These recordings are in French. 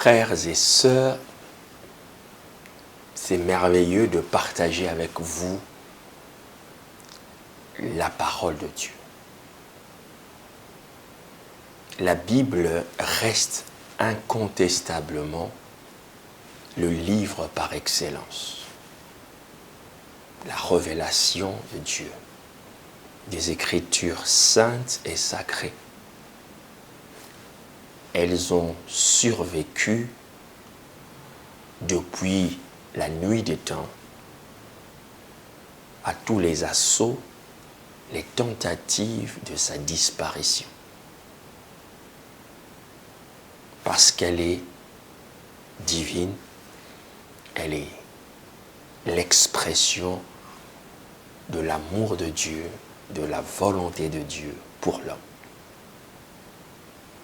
Frères et sœurs, c'est merveilleux de partager avec vous la parole de Dieu. La Bible reste incontestablement le livre par excellence, la révélation de Dieu, des Écritures saintes et sacrées. Elles ont survécu depuis la nuit des temps à tous les assauts, les tentatives de sa disparition. Parce qu'elle est divine, elle est l'expression de l'amour de Dieu, de la volonté de Dieu pour l'homme.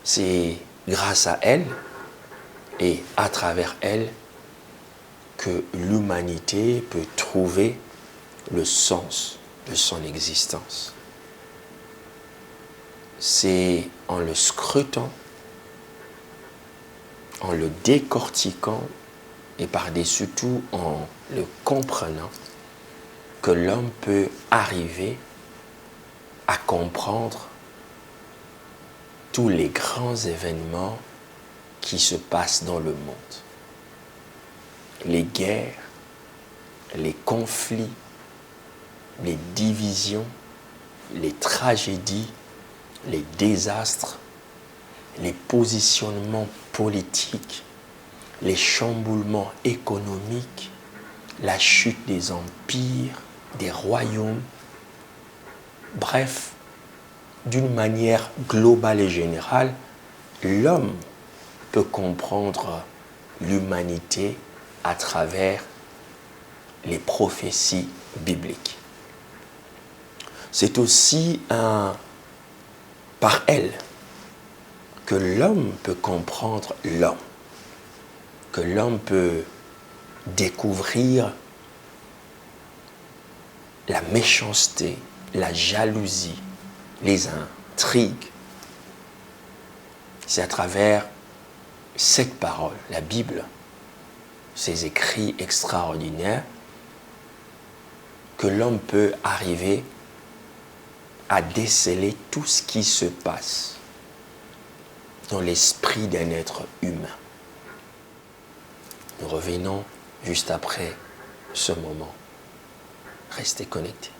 C'est grâce à elle et à travers elle que l'humanité peut trouver le sens de son existence. C'est en le scrutant, en le décortiquant et par-dessus tout en le comprenant que l'homme peut arriver à comprendre tous les grands événements qui se passent dans le monde. Les guerres, les conflits, les divisions, les tragédies, les désastres, les positionnements politiques, les chamboulements économiques, la chute des empires, des royaumes. Bref, d'une manière globale et générale, l'homme peut comprendre l'humanité à travers les prophéties bibliques. C'est aussi par elle que l'homme peut comprendre l'homme, que l'homme peut découvrir la méchanceté, la jalousie, les intrigues. C'est à travers cette parole, la Bible, ces écrits extraordinaires, que l'homme peut arriver à déceler tout ce qui se passe dans l'esprit d'un être humain. Nous revenons juste après ce moment. Restez connectés.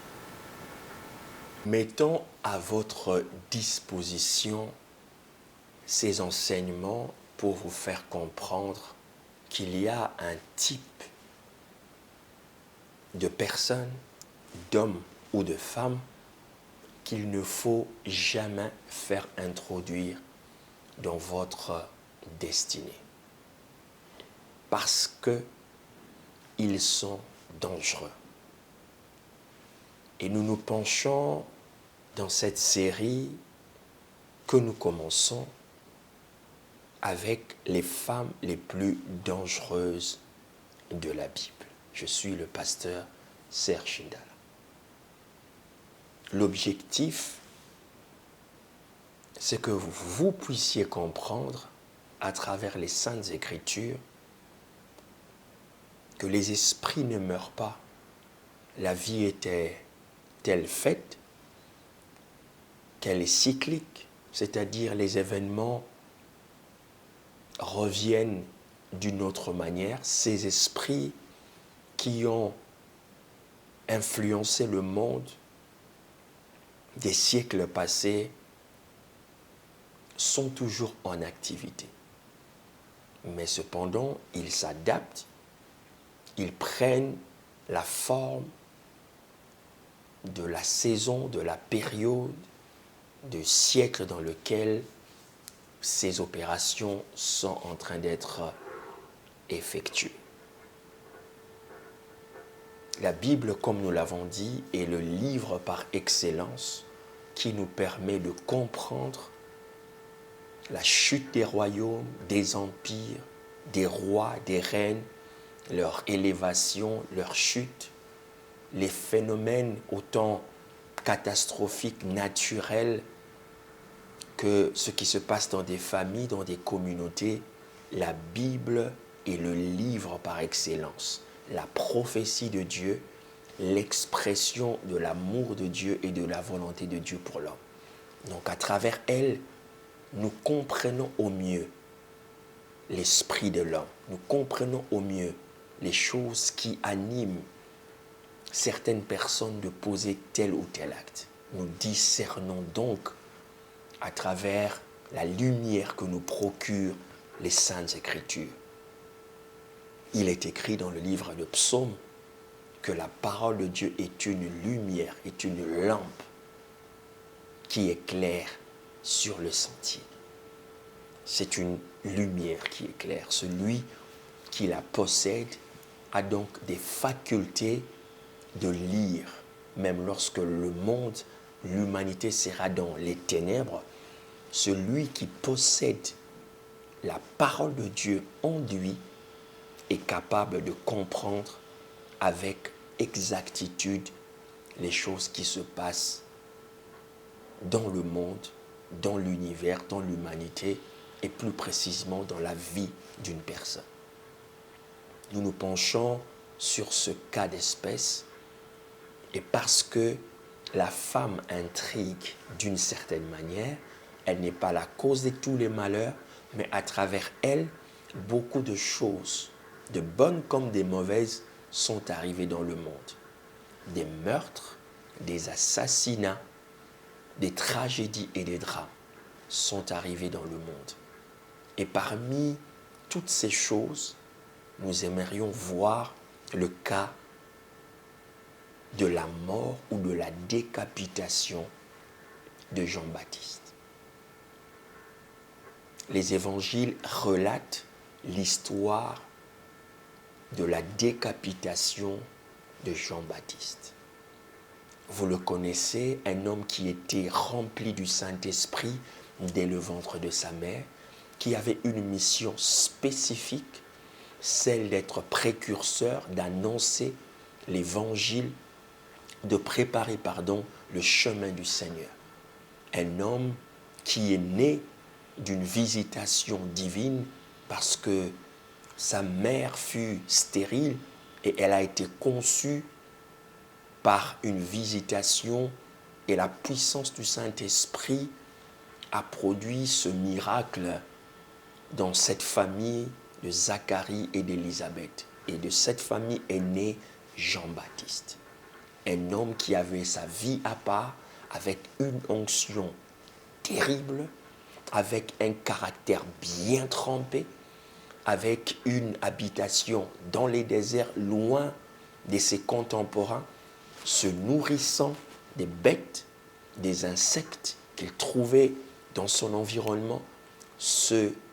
Mettons à votre disposition ces enseignements pour vous faire comprendre qu'il y a un type de personnes, d'hommes ou de femmes qu'il ne faut jamais faire introduire dans votre destinée. Parce qu'ils sont dangereux. Et nous nous penchons dans cette série que nous commençons avec les femmes les plus dangereuses de la Bible. Je suis le pasteur Serge Shindala. L'objectif, c'est que vous puissiez comprendre à travers les Saintes Écritures que les esprits ne meurent pas. La vie était telle faite qu'elle est cyclique, c'est-à-dire les événements reviennent d'une autre manière. Ces esprits qui ont influencé le monde des siècles passés sont toujours en activité. Mais cependant, ils s'adaptent, ils prennent la forme de la saison, de la période, de siècle dans lequel ces opérations sont en train d'être effectuées. La Bible, comme nous l'avons dit, est le livre par excellence qui nous permet de comprendre la chute des royaumes, des empires, des rois, des reines, leur élévation, leur chute, les phénomènes autant catastrophiques, naturels, que ce qui se passe dans des familles, dans des communautés, la Bible est le livre par excellence, la prophétie de Dieu, l'expression de l'amour de Dieu et de la volonté de Dieu pour l'homme. Donc à travers elle, nous comprenons au mieux l'esprit de l'homme. Nous comprenons au mieux les choses qui animent certaines personnes de poser tel ou tel acte. Nous discernons donc à travers la lumière que nous procurent les Saintes Écritures. Il est écrit dans le livre de Psaumes que la parole de Dieu est une lumière, est une lampe qui éclaire sur le sentier. C'est une lumière qui éclaire. Celui qui la possède a donc des facultés de lire, même lorsque le monde, l'humanité sera dans les ténèbres. Celui qui possède la parole de Dieu en lui est capable de comprendre avec exactitude les choses qui se passent dans le monde, dans l'univers, dans l'humanité et plus précisément dans la vie d'une personne. Nous nous penchons sur ce cas d'espèce et parce que la femme intrigue d'une certaine manière, elle n'est pas la cause de tous les malheurs, mais à travers elle, beaucoup de choses, de bonnes comme de mauvaises, sont arrivées dans le monde. Des meurtres, des assassinats, des tragédies et des drames sont arrivés dans le monde. Et parmi toutes ces choses, nous aimerions voir le cas de la mort ou de la décapitation de Jean-Baptiste. Les évangiles relatent l'histoire de la décapitation de Jean-Baptiste. Vous le connaissez, un homme qui était rempli du Saint-Esprit dès le ventre de sa mère, qui avait une mission spécifique, celle d'être précurseur, d'annoncer l'évangile, de préparer, le chemin du Seigneur. Un homme qui est né d'une visitation divine parce que sa mère fut stérile et elle a été conçue par une visitation et la puissance du Saint-Esprit a produit ce miracle dans cette famille de Zacharie et d'Élisabeth. Et de cette famille est né Jean-Baptiste. Un homme qui avait sa vie à part, avec une onction terrible, avec un caractère bien trempé, avec une habitation dans les déserts, loin de ses contemporains, se nourrissant des bêtes, des insectes qu'il trouvait dans son environnement,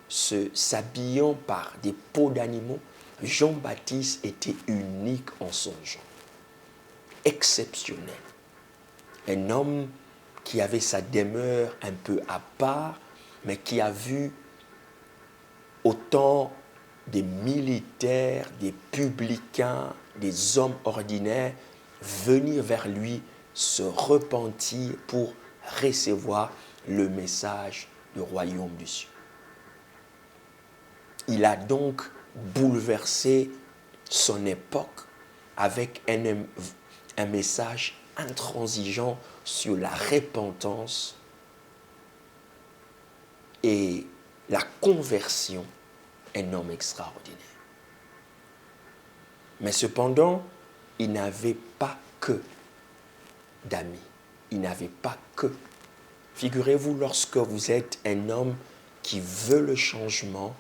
s'habillant par des peaux d'animaux. Jean-Baptiste était unique en son genre, exceptionnel. Un homme qui avait sa demeure un peu à part, mais qui a vu autant des militaires, des publicains, des hommes ordinaires venir vers lui, se repentir pour recevoir le message du royaume du ciel. Il a donc bouleversé son époque avec un message intransigeant sur la repentance et la conversion, un homme extraordinaire. Mais cependant, il n'avait pas que d'amis. Il n'avait pas que. Figurez-vous, lorsque vous êtes un homme qui veut le changement,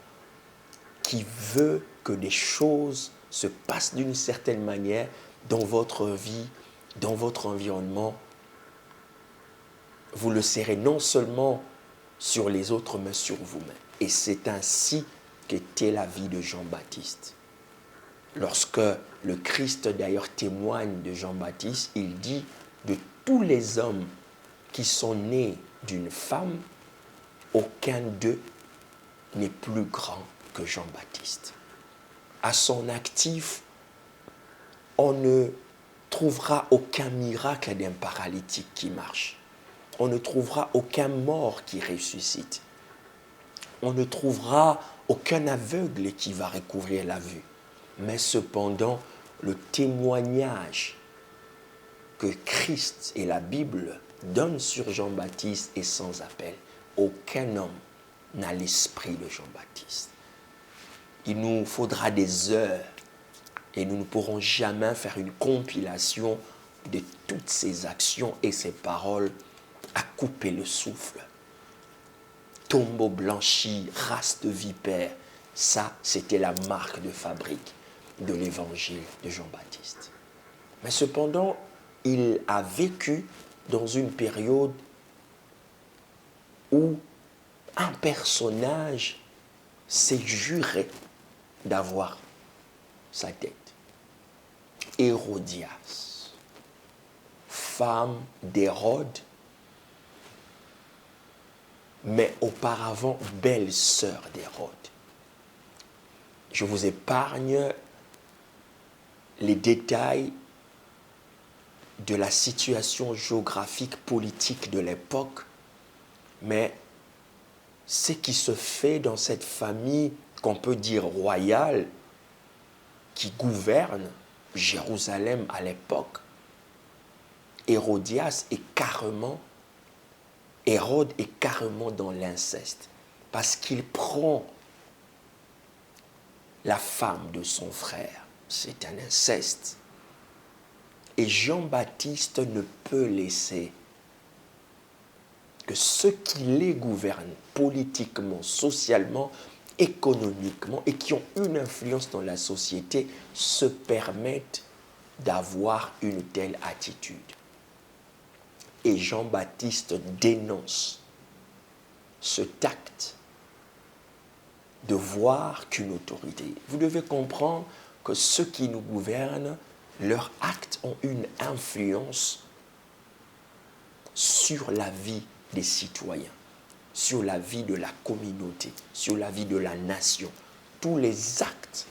qui veut que des choses se passent d'une certaine manière dans votre vie, dans votre environnement, vous le serez non seulement sur les autres, mais sur vous-même. Et c'est ainsi qu'était la vie de Jean-Baptiste. Lorsque le Christ d'ailleurs témoigne de Jean-Baptiste, il dit de tous les hommes qui sont nés d'une femme, aucun d'eux n'est plus grand que Jean-Baptiste. À son actif, on ne trouvera aucun miracle d'un paralytique qui marche. On ne trouvera aucun mort qui ressuscite. On ne trouvera aucun aveugle qui va recouvrir la vue. Mais cependant, le témoignage que Christ et la Bible donnent sur Jean-Baptiste est sans appel. Aucun homme n'a l'esprit de Jean-Baptiste. Il nous faudra des heures et nous ne pourrons jamais faire une compilation de toutes ses actions et ses paroles à couper le souffle. Tombeau blanchi, race de vipère, ça c'était la marque de fabrique de l'évangile de Jean-Baptiste. Mais cependant, il a vécu dans une période où un personnage s'est juré d'avoir sa tête. Hérodias, femme d'Hérode, mais auparavant belle-sœur d'Hérode. Je vous épargne les détails de la situation géographique politique de l'époque, mais ce qui se fait dans cette famille qu'on peut dire royale, qui gouverne Jérusalem à l'époque, Hérode est carrément dans l'inceste, parce qu'il prend la femme de son frère. C'est un inceste. Et Jean-Baptiste ne peut laisser que ceux qui les gouvernent politiquement, socialement, économiquement et qui ont une influence dans la société se permettent d'avoir une telle attitude. Et Jean-Baptiste dénonce ce tact de voir qu'une autorité. Vous devez comprendre que ceux qui nous gouvernent, leurs actes ont une influence sur la vie des citoyens, sur la vie de la communauté, sur la vie de la nation. Tous les actes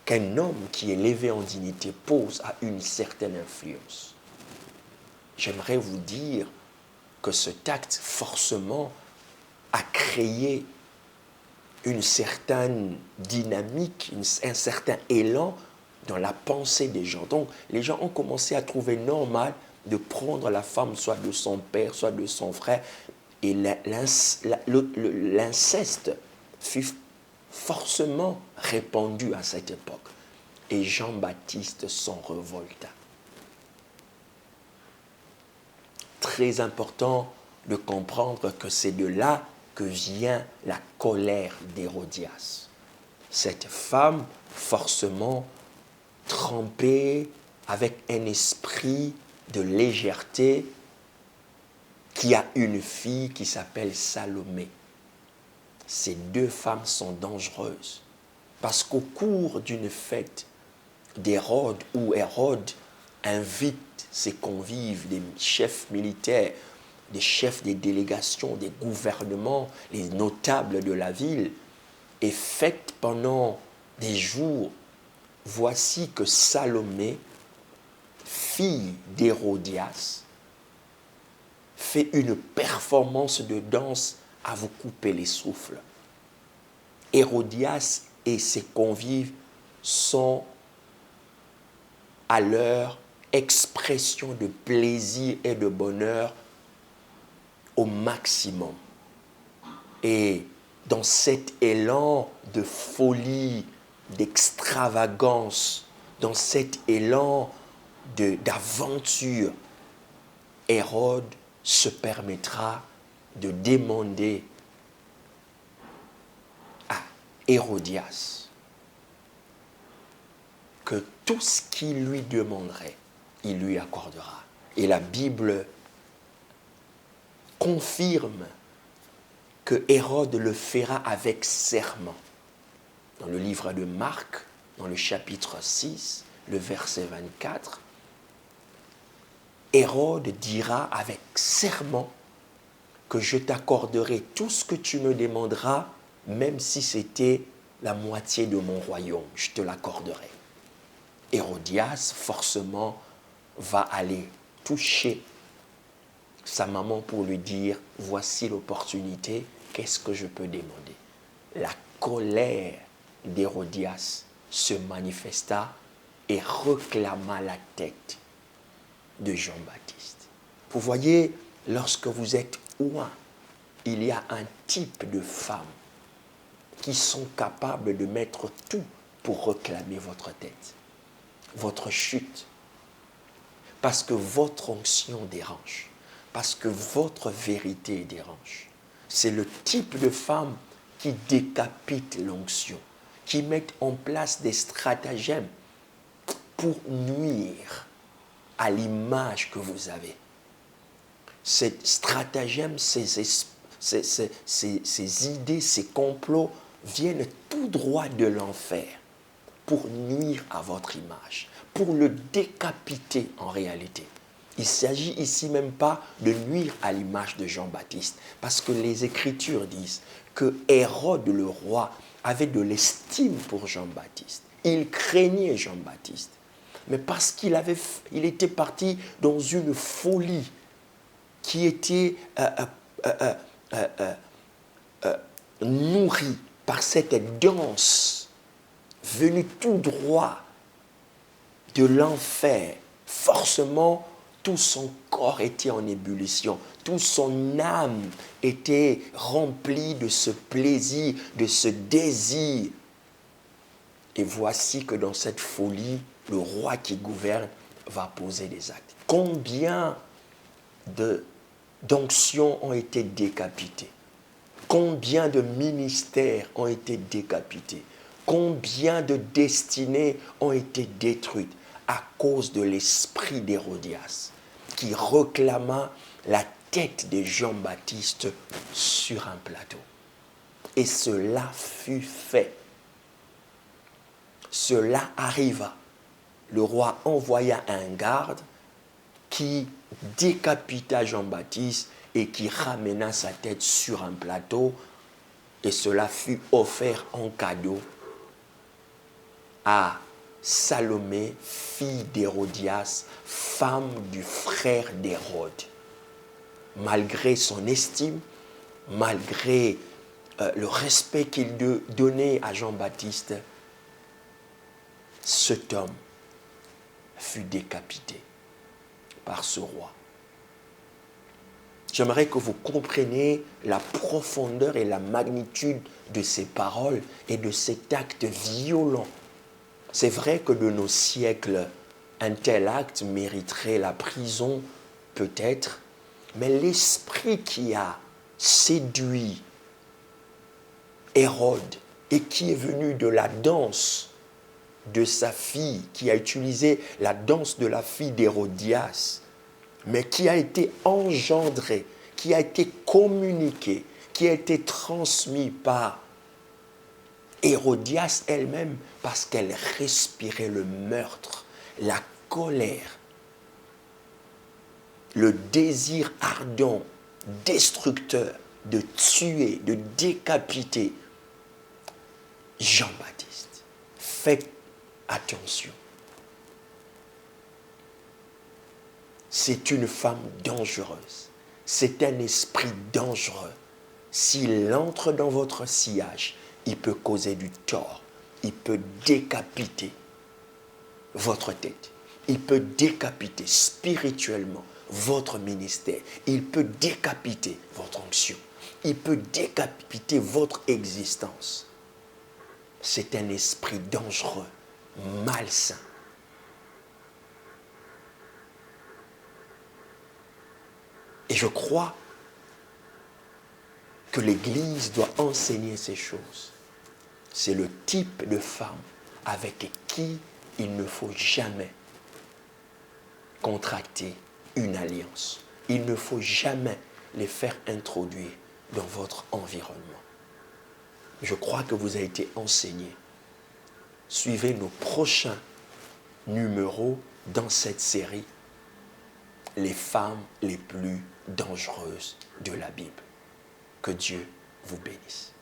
qu'un homme qui est élevé en dignité pose a une certaine influence. J'aimerais vous dire que cet acte, forcément, a créé une certaine dynamique, un certain élan dans la pensée des gens. Donc, les gens ont commencé à trouver normal de prendre la femme soit de son père, soit de son frère. Et l'inceste fut forcément répandu à cette époque. Et Jean-Baptiste s'en révolta. Très important de comprendre que c'est de là que vient la colère d'Hérodias. Cette femme, forcément trempée avec un esprit de légèreté, qui a une fille qui s'appelle Salomé. Ces deux femmes sont dangereuses parce qu'au cours d'une fête d'Hérode, où Hérode invite ses convives, des chefs militaires, des chefs des délégations, des gouvernements, les notables de la ville, et fête pendant des jours, voici que Salomé, fille d'Hérodias, fait une performance de danse à vous couper les souffles. Hérodias et ses convives sont à leur expression de plaisir et de bonheur au maximum. Et dans cet élan de folie, d'extravagance, dans cet élan d'aventure, Hérode se permettra de demander à Hérodias que tout ce qu'il lui demanderait, il lui accordera. Et la Bible confirme que Hérode le fera avec serment. Dans le livre de Marc, dans le chapitre 6, le verset 24, Hérode dira avec serment que je t'accorderai tout ce que tu me demanderas, même si c'était la moitié de mon royaume, je te l'accorderai. Hérodias, forcément, va aller toucher sa maman pour lui dire, voici l'opportunité, qu'est-ce que je peux demander? la colère d'Hérodias se manifesta et réclama la tête de Jean-Baptiste. Vous voyez, lorsque vous êtes loin, il y a un type de femmes qui sont capables de mettre tout pour réclamer votre tête, votre chute, parce que votre onction dérange, parce que votre vérité dérange. C'est le type de femmes qui décapitent l'onction, qui mettent en place des stratagèmes pour nuire à l'image que vous avez. Ces stratagèmes, ces idées, ces complots viennent tout droit de l'enfer pour nuire à votre image, pour le décapiter en réalité. Il ne s'agit ici même pas de nuire à l'image de Jean-Baptiste, parce que les Écritures disent que Hérode le roi avait de l'estime pour Jean-Baptiste. Il craignait Jean-Baptiste. Mais parce qu'il était parti dans une folie qui était nourrie par cette danse venue tout droit de l'enfer, forcément, tout son corps était en ébullition, toute son âme était remplie de ce plaisir, de ce désir. Et voici que dans cette folie, le roi qui gouverne va poser des actes. Combien d'onctions ont été décapitées? Combien de ministères ont été décapités? Combien de destinées ont été détruites à cause de l'esprit d'Hérodias qui réclama la tête de Jean-Baptiste sur un plateau? Et cela fut fait. Cela arriva. Le roi envoya un garde qui décapita Jean-Baptiste et qui ramena sa tête sur un plateau. Et cela fut offert en cadeau à Salomé, fille d'Hérodias, femme du frère d'Hérode. Malgré son estime, malgré le respect qu'il donnait à Jean-Baptiste, cet homme fut décapité par ce roi. J'aimerais que vous compreniez la profondeur et la magnitude de ces paroles et de cet acte violent. C'est vrai que de nos siècles, un tel acte mériterait la prison, peut-être, mais l'esprit qui a séduit Hérode et qui est venu de la danse de sa fille, qui a utilisé la danse de la fille d'Hérodias, mais qui a été engendré, qui a été communiqué, qui a été transmis par Hérodias elle-même, parce qu'elle respirait le meurtre, la colère, le désir ardent, destructeur de tuer, de décapiter Jean-Baptiste. Faites attention. C'est une femme dangereuse. C'est un esprit dangereux. S'il entre dans votre sillage, il peut causer du tort. Il peut décapiter votre tête. Il peut décapiter spirituellement votre ministère. Il peut décapiter votre onction. Il peut décapiter votre existence. C'est un esprit dangereux, malsain. Et je crois que l'Église doit enseigner ces choses. C'est le type de femme avec qui il ne faut jamais contracter une alliance. Il ne faut jamais les faire introduire dans votre environnement. Je crois que vous avez été enseigné. Suivez nos prochains numéros dans cette série, les femmes les plus dangereuses de la Bible. Que Dieu vous bénisse.